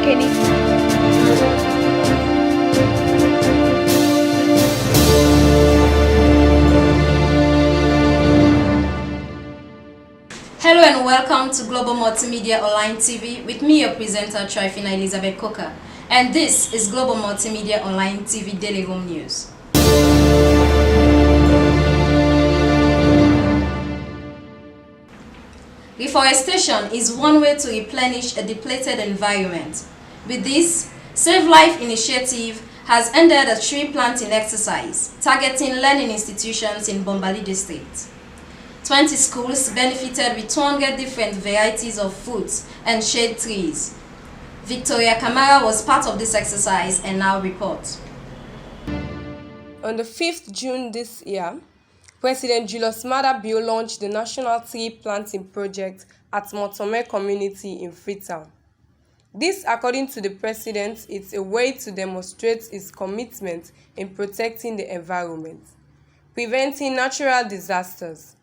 Hello and welcome to Global Multimedia Online TV with me, your presenter, Trifina Elizabeth Coker. And this is Global Multimedia Online TV Daily Home News. Reforestation is one way to replenish a depleted environment. With this, Save Life initiative has ended a tree planting exercise targeting learning institutions in Bombali district. 20 schools benefited with 200 different varieties of fruits and shade trees. Victoria Kamara was part of this exercise and now reports. On the 5th June this year, President Julius Maada Bio launched the National Tree Planting Project at Motome community in Freetown. This, according to the President, is a way to demonstrate his commitment in protecting the environment, preventing natural disasters.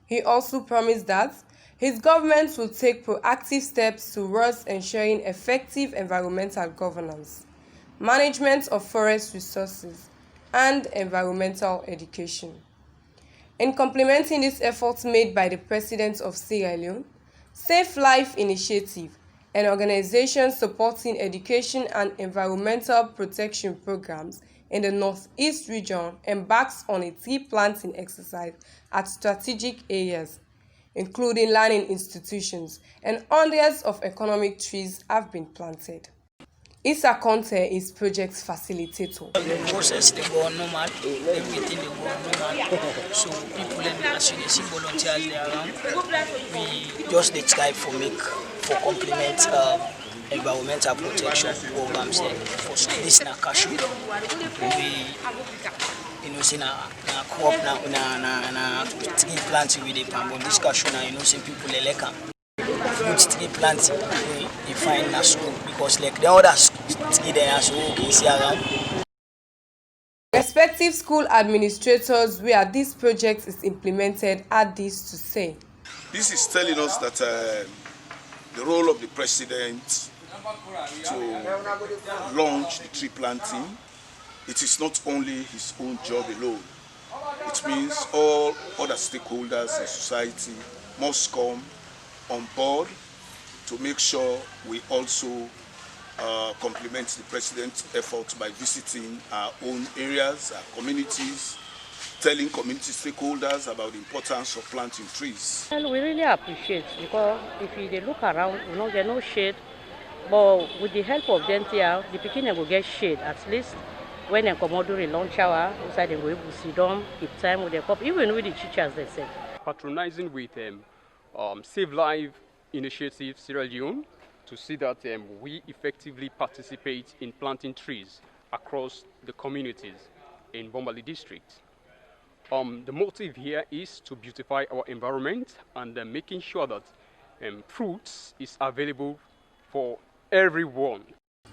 He also promised that his government will take proactive steps towards ensuring effective environmental governance, management of forest resources, and environmental education. In complementing these efforts made by the President of Sierra Leone, Safe Life Initiative, an organization supporting education and environmental protection programs in the Northeast region, embarks on a tree planting exercise at strategic areas, including learning institutions, and hundreds of economic trees have been planted. Issa Conte is project's facilitator. The process they go normal, everything they go normal. So people as you see volunteers they around. We just the try for complement environmental protection programs for this na cashew. We see na crop na tree planting with the palm. This cashew na see people like good tree planting we find na school because like the other tree there so we see around. Respective school administrators where this project is implemented had this to say. This is telling us that the role of the president to launch the tree planting, it is not only his own job alone. It means all other stakeholders in society must come on board to make sure we also complement the president's efforts by visiting our own areas, our communities, telling community stakeholders about the importance of planting trees. Well, we really appreciate because if you look around, we don't get no shade. But with the help of them here, the beginning will get shade at least. When they come out during lunch hour, outside they go able to sit down, keep time with their cup, even with the teachers they say. Patronizing with Save Life Initiative Sierra Leone to see that we effectively participate in planting trees across the communities in Bombali district. The motive here is to beautify our environment and making sure that fruits is available for everyone.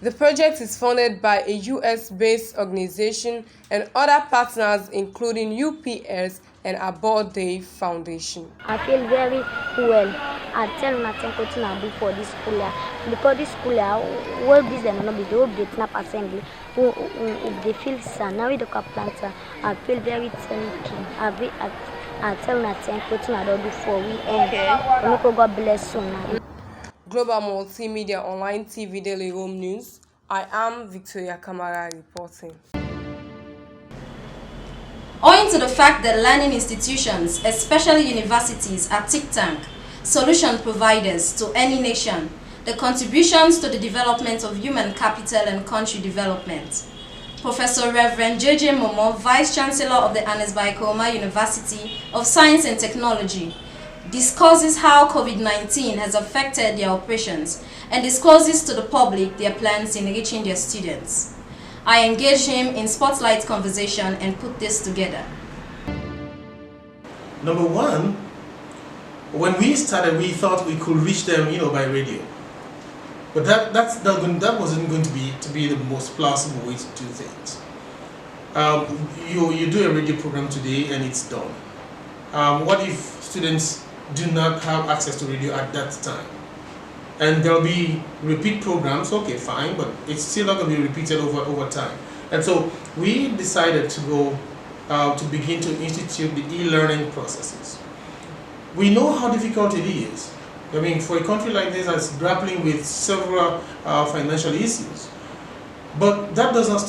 The project is funded by a US-based organization and other partners including UPS and Abode Foundation. I feel very well. I tell nothing to do for this school because this school will be them not be the whole snap assembly. They feel sad now with the planter. I feel very thankful. I tell nothing to do for we and God bless you. Global Multimedia Online TV Daily Home News. I am Victoria Kamara reporting. Owing to the fact that learning institutions, especially universities, are think tank solution providers to any nation, the contributions to the development of human capital and country development. Professor Reverend J J Momoh, Vice-chancellor of the Ernest Koroma University of Science and Technology, discusses how COVID-19 has affected their operations and discloses to the public their plans in reaching their students. I engaged him in spotlight conversation and put this together. Number one, when we started, we thought we could reach them, by radio. But that wasn't going to be the most plausible way to do things. You do a radio program today and it's done. What if students do not have access to radio at that time? and there'll be repeat programs. Okay, fine, but it's still not going to be repeated over time. And so we decided to go to begin to institute the e-learning processes. We know how difficult it is. I mean, for a country like this that's grappling with several financial issues, but that does not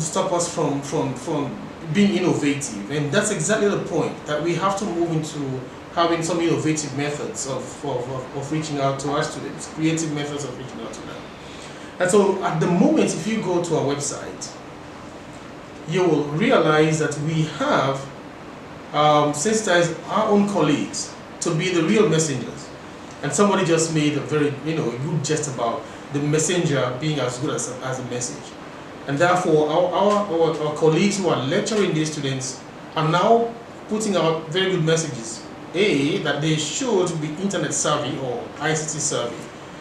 stop us from being innovative, and that's exactly the point, that we have to move into having some innovative methods of reaching out to our students, creative methods of reaching out to them. And so at the moment, if you go to our website, you will realize that we have sensitized our own colleagues to be the real messengers. And somebody just made a very, a good jest about the messenger being as good as a message. And therefore, our colleagues who are lecturing these students are now putting out very good messages. A, that they should be internet savvy or ICT savvy.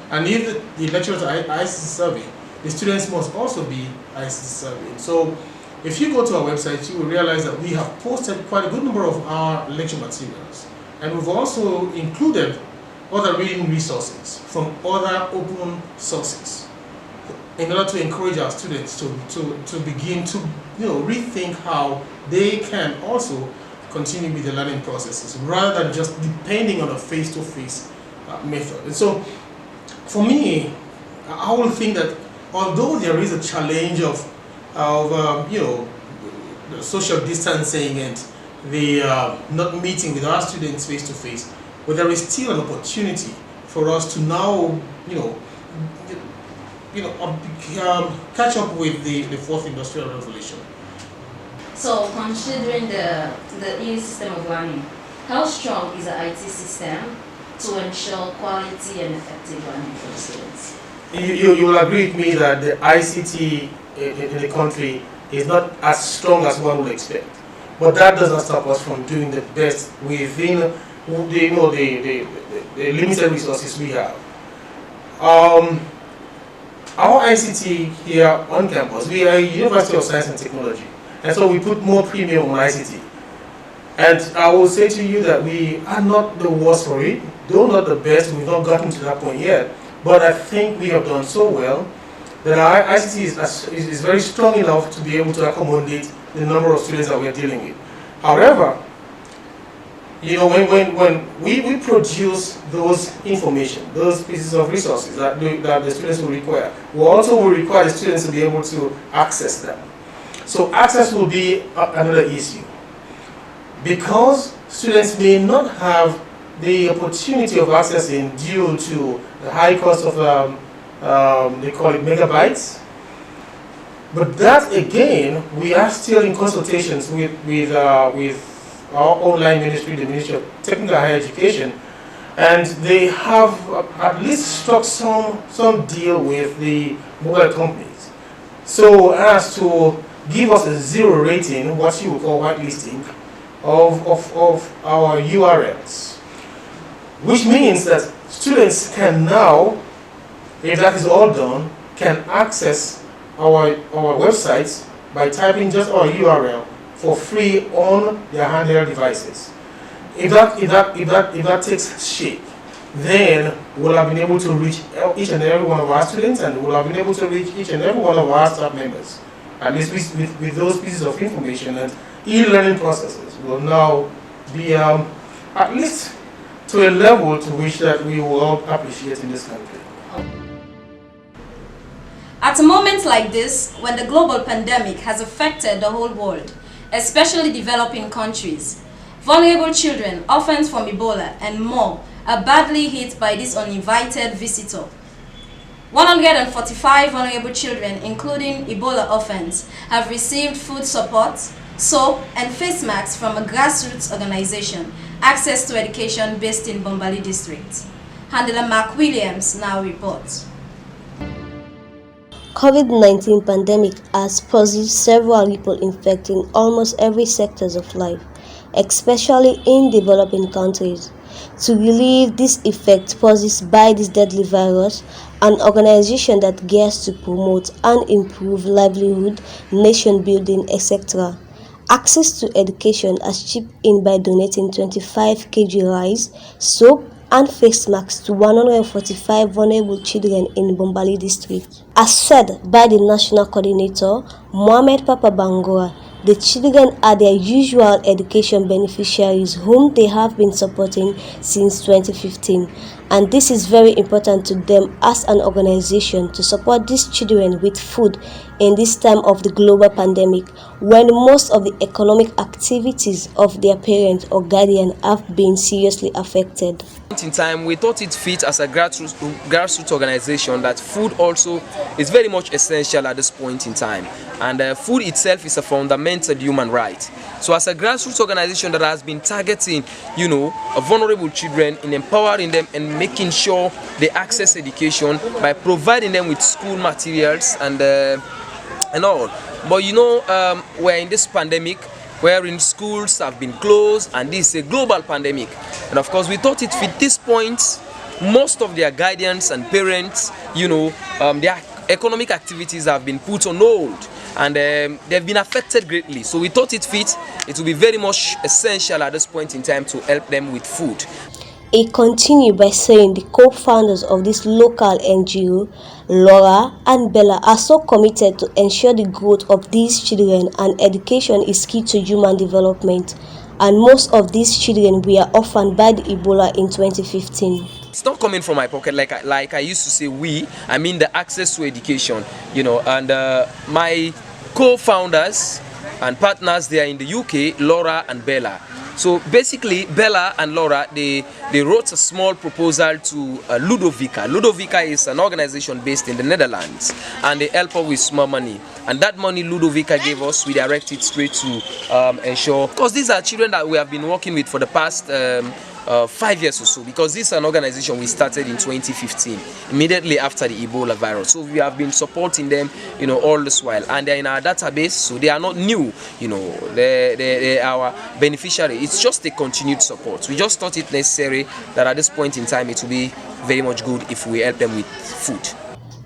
And if the lecturers are ICT savvy, the students must also be ICT savvy. So if you go to our website, you will realize that we have posted quite a good number of our lecture materials. And we've also included other reading resources from other open sources in order to encourage our students to begin to rethink how they can also continue with the learning processes rather than just depending on a face-to-face method. And so for me, I will think that although there is a challenge of the social distancing and the not meeting with our students face-to-face, but there is still an opportunity for us to now catch up with the fourth industrial revolution. So, considering the EU system of learning, how strong is the IT system to ensure quality and effective learning for the students? You will agree with me that the ICT in the country is not as strong as one would expect. But that does not stop us from doing the best within the limited resources we have. Our ICT here on campus, we are a University of Science and Technology. And so we put more premium on ICT. And I will say to you that we are not the worst for it, though not the best. We've not gotten to that point yet. But I think we have done so well that our ICT is very strong enough to be able to accommodate the number of students that we are dealing with. However, when we produce those information, those pieces of resources that the students will require, we also will require the students to be able to access them. So access will be another issue. Because students may not have the opportunity of accessing due to the high cost of, they call it megabytes. But that again, we are still in consultations with our online ministry, the Ministry of Technical Higher Education, and they have at least struck some deal with the mobile companies, so as to give us a 0 rating, what you would call whitelisting, of our URLs, which means that students can now, if that is all done, can access our websites by typing just our URL for free on their handheld devices. If that takes shape, then we'll have been able to reach each and every one of our students, and we'll have been able to reach each and every one of our staff members. At least with those pieces of information, and e-learning processes will now be at least to a level to which that we will all appreciate in this country. At a moment like this, when the global pandemic has affected the whole world, especially developing countries, vulnerable children, orphans from Ebola, and more are badly hit by this uninvited visitor. 145 vulnerable children, including Ebola orphans, have received food support, soap, and face masks from a grassroots organization, Access to Education, based in Bombali district. Handler Mark Williams now reports. COVID-19 pandemic has posed several ripple infecting almost every sectors of life, especially in developing countries. To relieve this effect posed by this deadly virus, an organization that gears to promote and improve livelihood, nation building, etc. Access to Education has chipped in by donating 25 kg rice, soap, and face masks to 145 vulnerable children in Bombali district. As said by the national coordinator, Mohamed Papa Bangora, the children are their usual education beneficiaries whom they have been supporting since 2015, and this is very important to them as an organization to support these children with food in this time of the global pandemic when most of the economic activities of their parents or guardian have been seriously affected. In time, we thought it fit as a grassroots organization that food also is very much essential at this point in time, and food itself is a fundamental human right. So as a grassroots organization that has been targeting, vulnerable children, in empowering them and making sure they access education by providing them with school materials and all. But we're in this pandemic wherein schools have been closed, and this is a global pandemic. And of course, we thought it fit this point. Most of their guardians and parents, their economic activities have been put on hold, and they've been affected greatly. So we thought it will be very much essential at this point in time to help them with food. He continued by saying the co-founders of this local NGO, Laura and Bella, are so committed to ensure the growth of these children, and education is key to human development, and most of these children were orphaned by the Ebola in 2015. It's not coming from my pocket like I used to say I mean the access to education, and my co-founders and partners, they are in the UK, Laura and Bella. So basically, Bella and Laura, they wrote a small proposal to Ludovica. Ludovica is an organization based in the Netherlands, and they help us with small money. And that money Ludovica gave us, we directed straight to ensure, because these are children that we have been working with for the past 5 years or so, because this is an organization we started in 2015, immediately after the Ebola virus. So we have been supporting them, all this while, and they're in our database, so they are not new, they are our beneficiary. It's just a continued support. We just thought it necessary that at this point in time it will be very much good if we help them with food.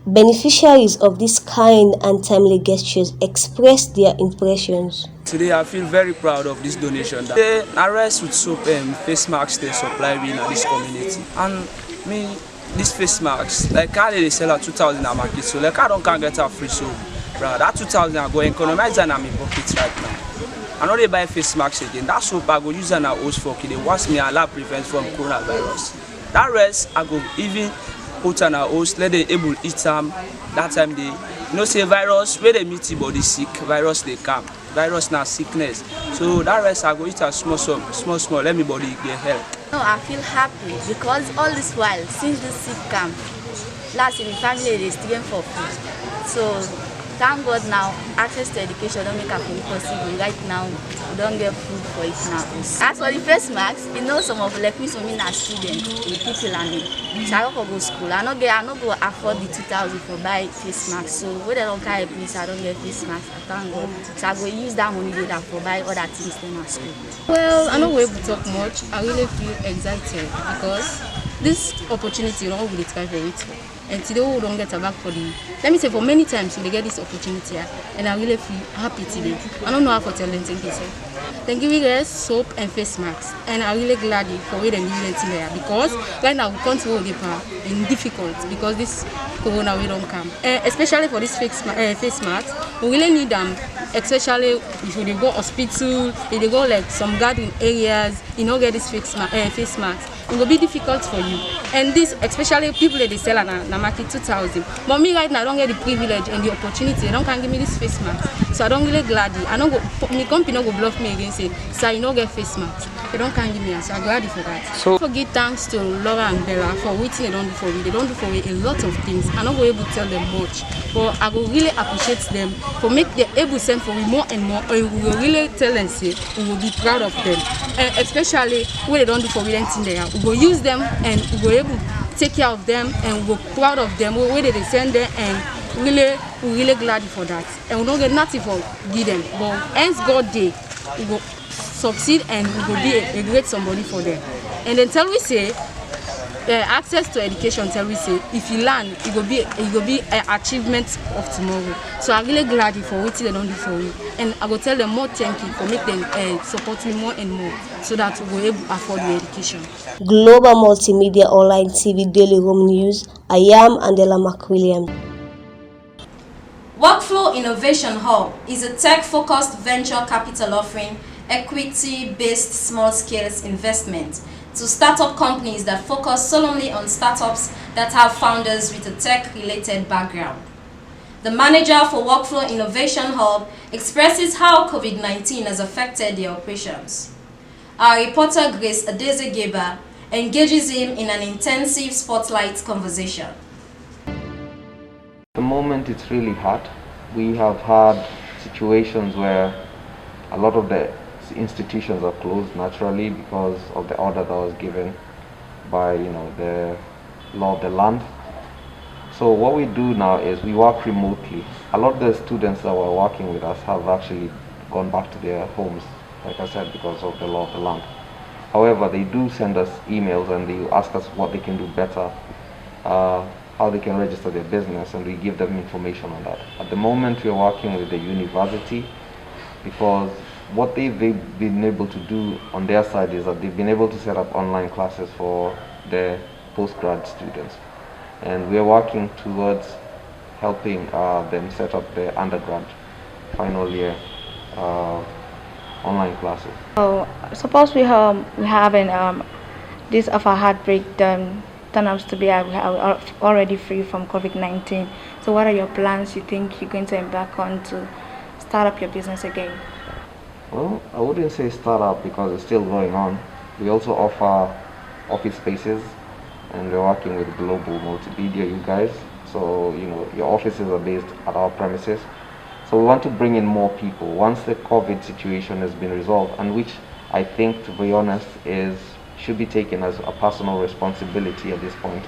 Beneficiaries of this kind and timely gestures expressed their impressions. Today I feel very proud of this donation. They arrest with soap and face masks they supply in this community. And me, these face masks, like how they sell at 2,000 at market, so like I don't can get a free soap. Bro, that 2,000 I go economize and I'm in pockets right now. I know they buy face masks again. That soap I go use an host for they wash me and that prevents from coronavirus. That rest I go even put on a host, let the able eat them. That time they say virus where they meet the body sick, virus they come. Virus now sickness. So that rest I go eat a small, let me body get help. No, I feel happy because all this while since this sick camp, last in the family they still for food. So thank God now access to education don't make a food possible. Right now we don't get food for it now. As for the face masks, some of like me some are students with people and me. So I go school. I no go afford the 2,000 for buy face masks. So when they don't carry please I don't get face masks. I thank God. So I go use that money there for buy other things then at school. Well, I don't able to talk much. I really feel excited because this opportunity will be for it. And today we don't get back for let me say for many times we get this opportunity and I really feel happy today. I don't know how to tell them thank you sir. Thank you guys soap and face masks and I'm really glad for where them giving there because right now we can't hold the power in difficult because this corona we don't come. Especially for this face masks, we really need them, especially if they go hospital, if they go like some garden areas, get this face masks. It will be difficult for you. And this, especially people that they sell at the market 2,000. But me right now, I don't get the privilege and the opportunity. They don't can give me this face mask. So I don't really glad. I don't go. My company don't go bluff me again. Say, sir, you don't get face mask. They don't can give me. So I'm glad for that. So I give thanks to Laura and Bella for waiting. They don't do for me. They don't do for me a lot of things. I'm not able to tell them much. But I will really appreciate them for make them able to send for me more and more. And we will really tell and say we will be proud of them. And especially when they don't do for me anything there. We will use them and we will able to take care of them and we're proud of them. Where they send them and we're really glad for that. And we don't get nothing for give them. But hence God day, we will succeed and we will be a great somebody for them. And then tell we say access to education tell we say if you learn it will be an achievement of tomorrow. So I really glad for what they don't do for me, and I go tell them more thank you for make them support me more and more so that we're able to afford the education. Global Multimedia Online TV Daily Home News. I am Andela McWilliam. Workflow Innovation Hub is a tech-focused venture capital offering equity-based small-scale investment to startup companies that focus solely on startups that have founders with a tech-related background. The manager for Workflow Innovation Hub expresses how COVID-19 has affected their operations. Our reporter Grace Adezegeba engages him in an intensive spotlight conversation. At the moment it's really hard. We have had situations where a lot of the institutions are closed naturally because of the order that was given by the law of the land. So what we do now is we work remotely. A lot of the students that were working with us have actually gone back to their homes, like I said, because of the law of the land. However, they do send us emails and they ask us what they can do better, how they can register their business, and we give them information on that. At the moment, we're working with the university because what they've been able to do on their side is that they've been able to set up online classes for their postgrad students. And we're working towards helping them set up their undergrad final year online classes. So suppose we having this of a heartbreak turn out to be we are already free from COVID-19. So what are your plans you think you're going to embark on to start up your business again? Well, I wouldn't say startup because it's still going on. We also offer office spaces, and we're working with Global Multimedia, you guys. So, your offices are based at our premises. So we want to bring in more people once the COVID situation has been resolved, and which I think, to be honest, should be taken as a personal responsibility at this point.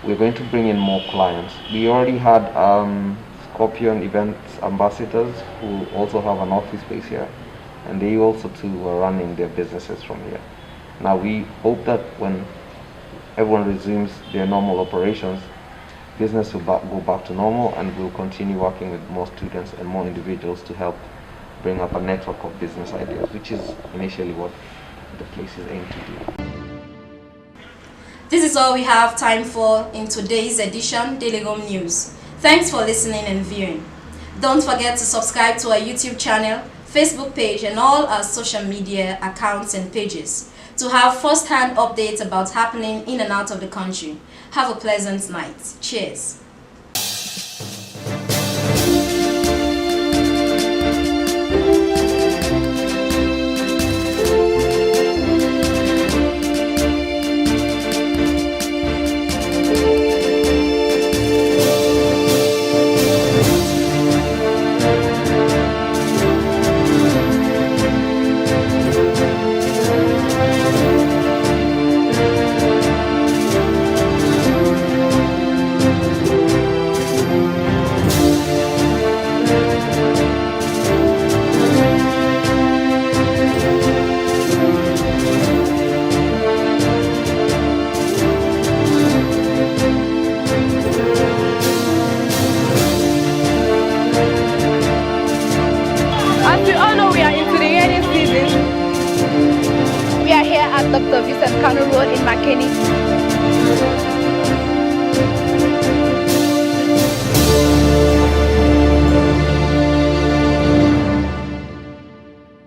We're going to bring in more clients. We already had Scorpion Events ambassadors who also have an office space here, and they also too were running their businesses from here. Now we hope that when everyone resumes their normal operations, business will go back to normal, and we'll continue working with more students and more individuals to help bring up a network of business ideas, which is initially what the place is aimed to do. This is all we have time for in today's edition Daily Home News. Thanks for listening and viewing. Don't forget to subscribe to our YouTube channel, Facebook page, and all our social media accounts and pages to have first-hand updates about happening in and out of the country. Have a pleasant night. Cheers. We are here at Dr. Vincent Kanu Road in McKinney.